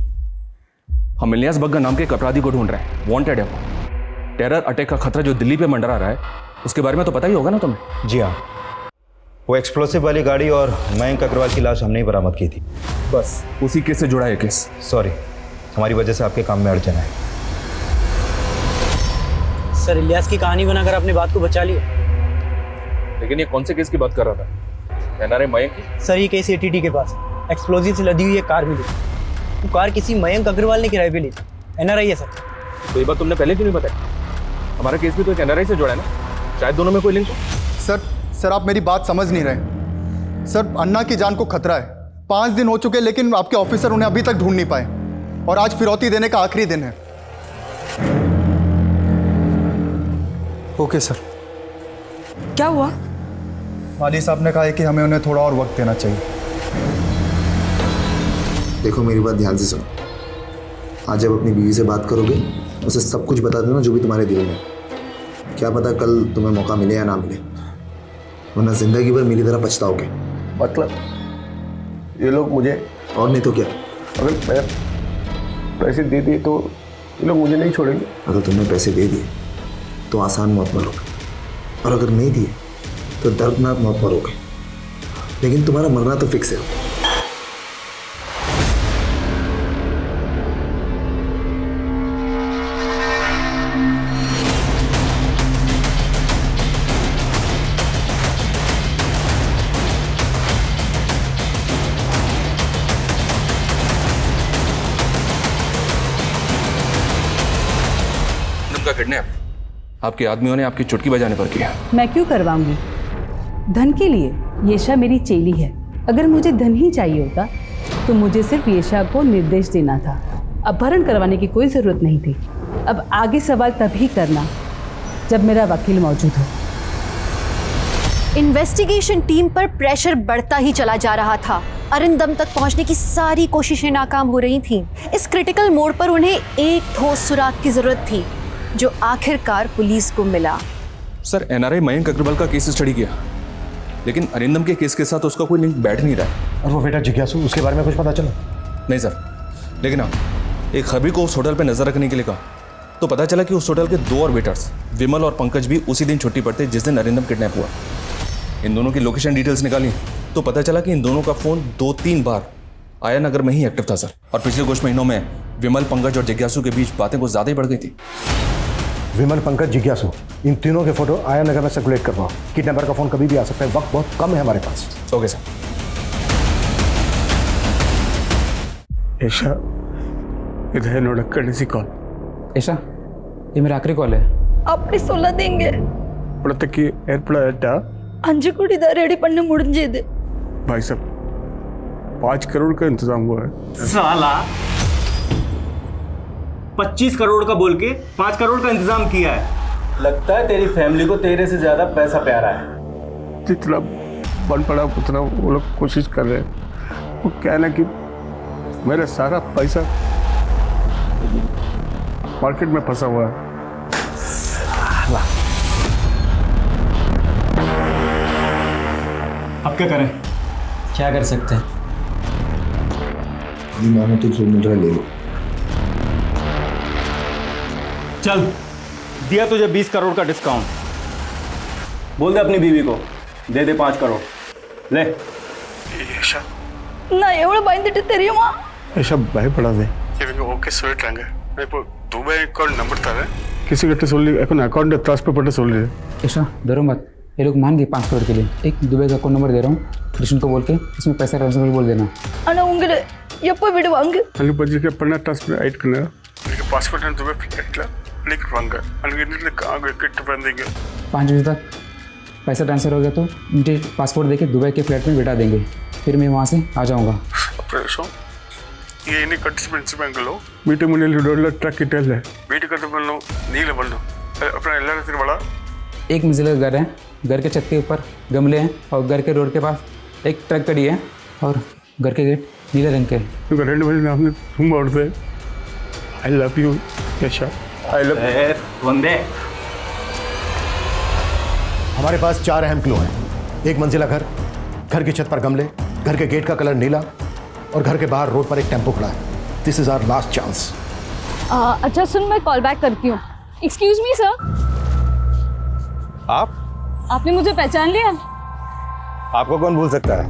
हम इलियास बग्गा नाम के एक अपराधी को ढूंढ रहे हैं, वांटेड है वो। टेरर अटैक का खतरा जो दिल्ली पे मंडरा रहा है, उसके बारे में तो पता ही होगा ना तुम्हें।
जी हाँ, वो एक्सप्लोसिव वाली गाड़ी और मयंक अग्रवाल की लाश हमने ही बरामद की थी।
बस उसी केस से जुड़ा है केस।
सॉरी, हमारी वजह से आपके काम में अड़चन है।
सर, इलियास की कहानी बनाकर अपनी बात को बचा लिया।
लेकिन ये कौन से केस की बात कर रहा था? एनआरए मयंक की?
सर, ये केस एटीटी के पास एक्सप्लोजिव से लदी हुई एक कार मिली। वो कार किसी मयंक अग्रवाल ने किराए पे ली। एनआरआई है सर।
तो ये बात तुमने पहले क्यों नहीं बताई? हमारा केस भी तो एक एनआरआई से जुड़ा है ना, शायद दोनों में कोई लिंक हो।
सर आप मेरी बात समझ नहीं रहे। सर, अन्ना की जान को खतरा है। 5 दिन हो चुके लेकिन आपके ऑफिसर उन्हें अभी तक ढूंढ नहीं पाए और आज फिरौती देने का आखिरी दिन है। Okay sir.
क्या हुआ?
वाली साहब ने कहा है कि हमें उन्हें थोड़ा और वक्त देना चाहिए।
देखो मेरी बात ध्यान से सुनो। आज जब अपनी बीवी से बात करोगे उसे सब कुछ बता देना जो भी तुम्हारे दिल में। क्या पता कल तुम्हें मौका मिले या ना मिले, वरना जिंदगी भर मेरी तरह पछताओगे।
मतलब ये लोग मुझे,
और नहीं तो क्या,
अगर मैं पैसे दे दिए तो ये लोग मुझे नहीं छोड़ेंगे।
अगर तुमने पैसे दे दिए तो आसान मौत मरोगे, और अगर नहीं दिए तो दर्दनाक मौत मरोगे। लेकिन तुम्हारा मरना तो फिक्स है।
का किडनैप आपके आदमियों ने आपकी चुटकी बजाने पर किया।
मैं क्यों करवाऊंगी? धन के लिए? येशा मेरी चेली है। अगर मुझे धन ही चाहिए होता तो मुझे सिर्फ येशा को निर्देश देना था, अपहरण करवाने की कोई ज़रूरत नहीं थी। अब आगे सवाल तभी करना जब मेरा वकील मौजूद हो।
इन्वेस्टिगेशन टीम पर प्रेशर बढ़ता ही चला जा रहा था। अरिंदम तक पहुंचने की सारी कोशिशें नाकाम हो रही थीं। इस क्रिटिकल मोड़ पर उन्हें एक ठोस सुराग की जरूरत थी, जो आखिरकार पुलिस को मिला।
सर, एनआरआई मयंक अग्रवाल का केस स्टडी किया, लेकिन अरिंदम के केस के साथ उसका कोई लिंक बैठ नहीं रहा है।
और वो बेटा जिज्ञासु, उसके बारे में कुछ पता चला?
नहीं सर, लेकिन हाँ, एक खबरी को उस होटल पर नजर रखने के लिए कहा तो पता चला कि उस होटल के 2 और वेटर्स विमल और पंकज भी उसी दिन छुट्टी पर थे जिस दिन अरिंदम किडनैप हुआ। इन दोनों की लोकेशन डिटेल्स निकाली तो पता चला कि इन दोनों का फोन 2-3 बार आया नगर में ही एक्टिव था सर। और पिछले कुछ महीनों में विमल, पंकज और जिज्ञासु के बीच बातें कुछ ज्यादा ही बढ़ गई थी।
विमल, पंकज, जिज्ञासु, इन तीनों के फोटो आया नगर में सर्कुलेट करवाओ। किडनैपर का फोन कभी भी आ सकता है, वक्त बहुत कम है हमारे पास।
Okay sir.
ऐशा, इधर नोटक करने सी कॉल।
ऐशा, ये मेरा आखिरी कॉल है।
आपने 16 देंगे?
पुलत्तकी एयरपोर्ट
अंजू रेडी पढ़ने मुड़े दे।
भाई साहब 5 करोड़ का इंतजाम हुआ है।
साला 25 करोड़ का बोल के 5 करोड़ का इंतजाम किया है। लगता है तेरी फैमिली को तेरे से ज्यादा पैसा प्यारा है।
जितना बन पड़ा उतना वो लोग कोशिश कर रहे हैं। वो क्या है ना कि मेरा सारा पैसा मार्केट में फंसा हुआ है।
अब
क्या करें?
क्या कर सकते हैं?
जी मानो तो जो मिल रहा है ले लो।
चल, दिया तुझे 20 करोड़ का डिस्काउंट।
बोल दे अपनी बीवी को दे दे 5 करोड़ ले।
ना एवढं बांधिட்டு தெரியுமா?
ऐसा भयपड़ा दे ओके சொல்லிட்டாங்க இப்போ துபாய் அக்கவுண்ட் நம்பர் தரேன் किसी கிட்ட சொல்லி এখন अकाउंट ट्रांसफर பண்ண சொல்லு।
ऐसा डरो मत, ये लोग मान गए 5 करोड़ के लिए। एक दुबई का अकाउंट नंबर दे रहा हूँ, कृष्ण को बोल के इसमें पैसा ट्रांसफर बोल देना।
ஆனா உங்களை எப்போ விடுவாங்க?
அங்க பட்ஜெட் பண்ண ट्रांसफर ஐட் பண்ணு। எனக்கு பாஸ்போர்ட் அண்ட் துபாய் ஃளைட்ல லிங்க் வாங்க। அங்க இருந்து காங்க கிட்ட வந்தீங்க।
5 बजे तक पैसा ट्रांसफर हो गया तो मुझे पासपोर्ट देके दुबई के फ्लैट में बिठा देंगे, फिर मैं वहाँ से आ जाऊँगा।
ये इन्हीं कंटिस्पेंट्स बैंगलो मीटिंग में डॉलर ट्रक की टेल है मीटिंग करते बनलो नीले बनलो अपना इलाका से बड़ा
एक मंजिला घर है, घर के छत के ऊपर गमले हैं और घर के रोड के पास एक ट्रक खड़ी है और घर के गेट नीले रंग के।
करेंट वाले नाम ने तुम और से आई लव यू यशा आई लव
वंदे।
हमारे पास 4 अहम क्लू हैं। एक मंजिला घर, घर की छत पर गमले, घर के गेट का कलर नीला और घर के बाहर रोड पर एक टेम्पो खड़ा है। This is our last chance.
अच्छा सुन, मैं कॉल बैक करती हूँ। एक्सक्यूज मी सर, आपने मुझे पहचान लिया?
आपको कौन भूल सकता है?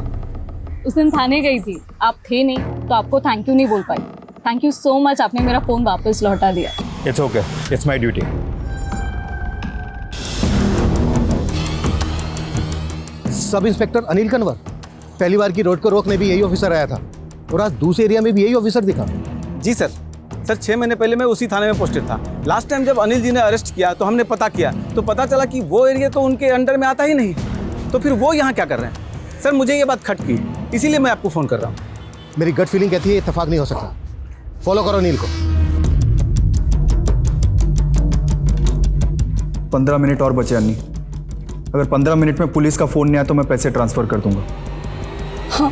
उस दिन थाने गई थी, आप थे नहीं तो आपको थैंक यू नहीं बोल पाई। थैंक यू सो मच, आपने मेरा फ़ोन वापस लौटा दिया।
It's okay, it's my duty.
Sub inspector Anil Kanwar, पहली बार की रोड को रोकने भी यही ऑफिसर आया था और आज दूसरे एरिया में भी यही ऑफिसर दिखा।
जी सर, 6 महीने पहले मैं उसी थाने में पोस्टेड था। लास्ट टाइम जब अनिल जी ने अरेस्ट किया तो हमने पता किया तो पता चला कि वो एरिया तो उनके अंडर में आता ही नहीं, तो फिर वो यहाँ क्या कर रहे हैं? सर मुझे ये बात खटकी, इसीलिए मैं आपको फ़ोन कर रहा हूँ।
मेरी गट फीलिंग कहती है इत्तेफाक नहीं हो सकता। फॉलो करो अनिल को।
15 मिनट और बचे अन्नी। अगर 15 मिनट में पुलिस का फ़ोन नहीं आया तो मैं पैसे ट्रांसफ़र कर दूंगा।
हाँ।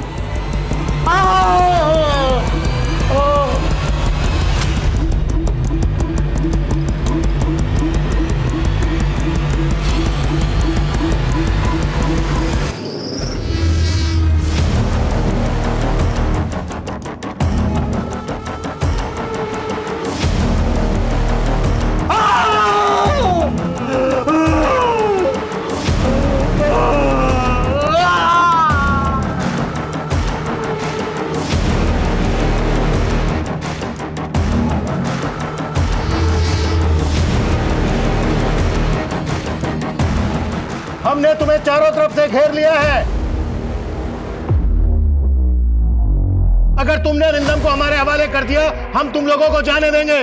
हमने तुम्हें चारों तरफ से घेर लिया है। अगर तुमने अरिंदम को हमारे हवाले कर दिया, हम तुम लोगों को जाने देंगे।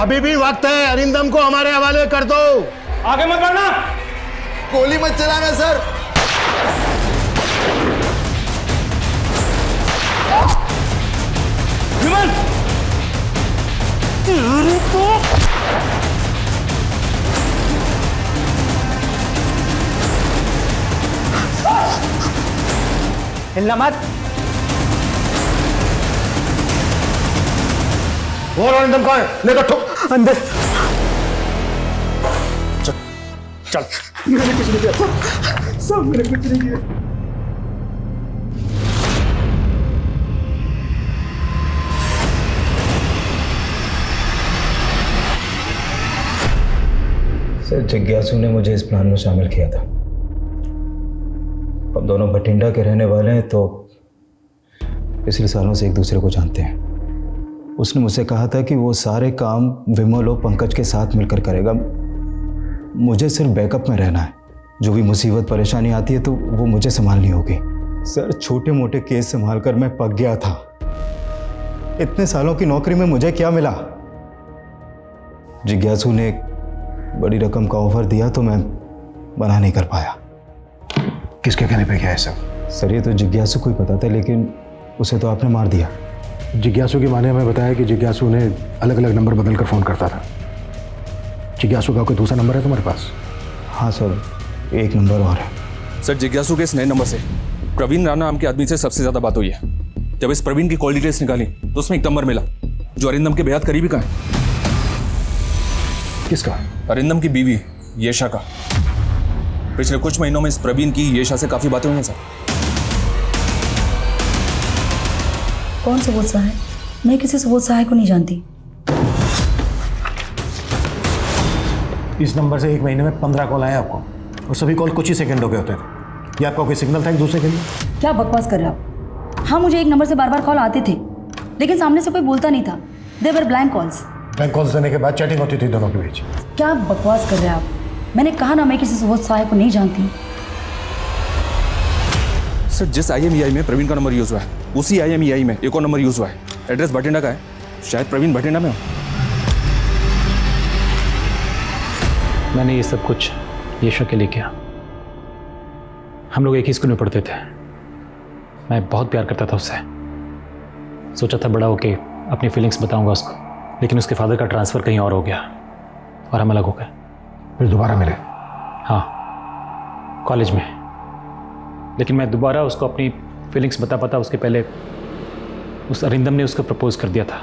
अभी भी वक्त है, अरिंदम को हमारे हवाले कर दो।
आगे मत बढ़ना,
गोली मत चलाना सर।
विमल,
हिलना मत।
वो अरिंदम कौन है? लेकर ठोक अंदर। चल मैंने कुछ नहीं किया सब मैंने कुछ नहीं किया।
सर जिज्ञासु ने मुझे इस प्लान में शामिल किया था। हम दोनों भटिंडा के रहने वाले हैं तो पिछले सालों से एक दूसरे को जानते हैं। उसने मुझसे कहा था कि वो सारे काम विमल और पंकज के साथ मिलकर करेगा। मुझे सिर्फ बैकअप में रहना है, जो भी मुसीबत परेशानी आती है तो वो मुझे संभालनी होगी। सर छोटे मोटे केस संभाल कर मैं पक गया था। इतने सालों की नौकरी में मुझे क्या मिला? जिज्ञासु ने एक बड़ी रकम का ऑफर दिया तो मैं मना नहीं कर पाया।
किसके कहने पे क्या है सब?
सर ये तो जिज्ञासु को ही पता था, लेकिन उसे तो आपने मार दिया।
जिज्ञासु की माँ ने हमें बताया कि जिज्ञासु ने अलग अलग नंबर बदल कर फ़ोन करता था। जिज्ञासु का कोई दूसरा नंबर है तुम्हारे पास?
हाँ सर, एक नंबर और है।
सर जिज्ञासु के इस नए नंबर से प्रवीण राणा नाम के आदमी से सबसे ज़्यादा बात हुई है। जब इस प्रवीण की कॉल डिटेल्स निकाली तो उसमें एक नंबर मिला जो अरिंदम के बेहद करीबी का है।
किसका?
अरिंदम की बीवी येशा का। पिछले कुछ महीनों में इस प्रवीण की येशा से काफी बातें हुई हैं सर।
कौन सुबोध सहाय? मैं किसी सुबोध सहाय को नहीं जानती।
इस नंबर से एक महीने में 15 कॉल आए आपको, और सभी कॉल कुछ ही सेकंडों के होते थे। ये आपका कोई सिग्नल था एक दूसरे के लिए?
क्या बकवास कर रहे हो आप? हाँ, मुझे एक नंबर से बार बार कॉल आते थे, लेकिन सामने से कोई बोलता नहीं था। दे वर ब्लैंक कॉल्स।
ब्लैंक कॉल्स देने के बाद चैटिंग होती थी दोनों के बीच।
क्या बकवास कर रहे हैं आप? मैंने कहा ना, मैं किसी सुबोध सहाय को नहीं जानती।
सर, जिस IMEI में प्रवीण का नंबर यूज हुआ है, उसी IMEI में एक और नंबर यूज हुआ है। एड्रेस भटिंडा का है, शायद प्रवीण भटिंडा में हो।
मैंने ये सब कुछ येशा के लिए किया। हम लोग एक ही स्कूल में पढ़ते थे। मैं बहुत प्यार करता था उससे। सोचा था बड़ा होके अपनी फीलिंग्स बताऊंगा उसको, लेकिन उसके फादर का ट्रांसफ़र कहीं और हो गया और हम अलग हो गए।
फिर दोबारा मिले?
हाँ, कॉलेज में। लेकिन मैं दोबारा उसको अपनी फीलिंग्स बता पाता उसके पहले उस अरिंदम ने उसको प्रपोज कर दिया था।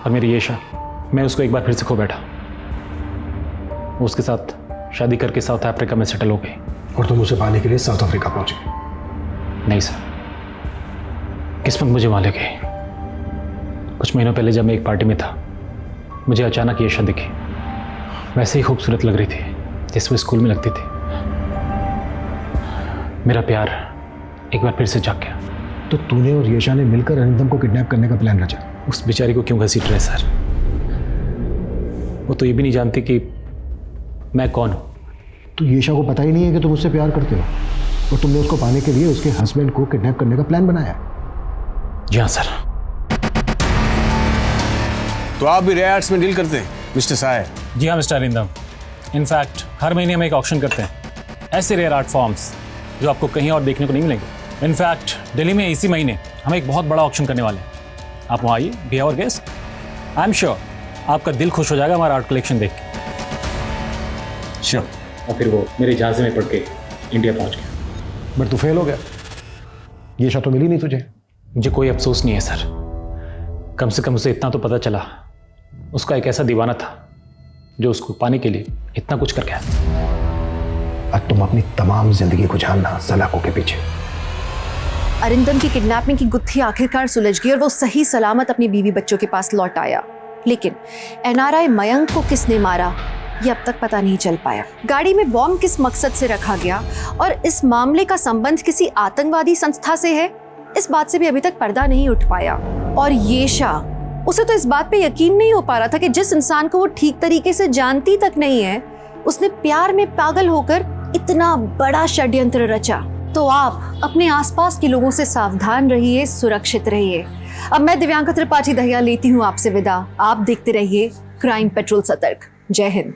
और मेरी येशा, मैं उसको एक बार फिर से खो बैठा। वो उसके साथ शादी करके साउथ अफ्रीका में सेटल हो गई।
और तुम उसे पाने के लिए साउथ अफ्रीका पहुंच गए?
नहीं सर, किस्मत मुझे वहाँ ले गई। कुछ महीनों पहले जब मैं एक पार्टी में था, मुझे अचानक येशा दिखी। वैसे ही खूबसूरत लग रही थी जैसे वो स्कूल में लगती थी। मेरा प्यार एक बार फिर से जाग गया।
तो तूने और येशा ने मिलकर अरिंदम को किडनैप करने का प्लान रचा?
उस बेचारी को क्यों घसीट रहे सर? वो तो ये भी नहीं जानती कि मैं कौन हूँ।
तो येशा को पता ही नहीं है कि तुम उससे प्यार करते हो, और तुमने उसको पाने के लिए उसके हस्बैंड को किडनैप करने का प्लान बनाया?
जी हाँ सर।
तो आप भी रेयर आर्ट्स में डील करते हैं मिस्टर साय?
जी हाँ मिस्टर अरिंदम। इनफैक्ट हर महीने हम एक ऑक्शन करते हैं, ऐसे रेयर आर्ट फॉर्म्स जो आपको कहीं और देखने को नहीं मिलेंगे। इनफैक्ट दिल्ली में इसी महीने हम एक बहुत बड़ा ऑक्शन करने वाले हैं। आप वहाँ आइए, be our guest. I am sure आपका दिल खुश हो जाएगा हमारा आर्ट कलेक्शन देख के। श्योर। और फिर वो मेरे जहाज़ में पढ़ के इंडिया पहुँच गया।
बट तू फेल हो गया। येशा तो मिली नहीं तुझे।
मुझे कोई अफसोस नहीं है सर। कम से कम उसे इतना तो पता चला, उसका एक ऐसा दीवाना था जो उसको पाने के लिए इतना कुछ कर गया।
अब तुम अपनी तमाम जिंदगी को जानना सलाखों के पीछे।
अरिंदम की किडनैपिंग की गुत्थी आखिरकार सुलझ गई और वो सही सलामत अपनी बीवी बच्चों के पास लौट आया। लेकिन NRI मयंक को किसने मारा ये अब तक पता नहीं चल पाया। गाड़ी में बॉम्ब किस मकसद से रखा गया और इस मामले का संबंध किसी आतंकवादी संस्था से है, इस बात से भी अभी तक पर्दा नहीं उठ पाया। और येशा, उसे तो इस बात पे यकीन नहीं हो पा रहा था कि जिस इंसान को वो ठीक तरीके से जानती तक नहीं है, उसने प्यार में पागल होकर इतना बड़ा षड्यंत्र रचा। तो आप अपने आसपास के लोगों से सावधान रहिए, सुरक्षित रहिए। अब मैं दिव्यांका त्रिपाठी दहिया लेती हूँ आपसे विदा। आप देखते रहिए क्राइम पेट्रोल सतर्क। जय हिंद।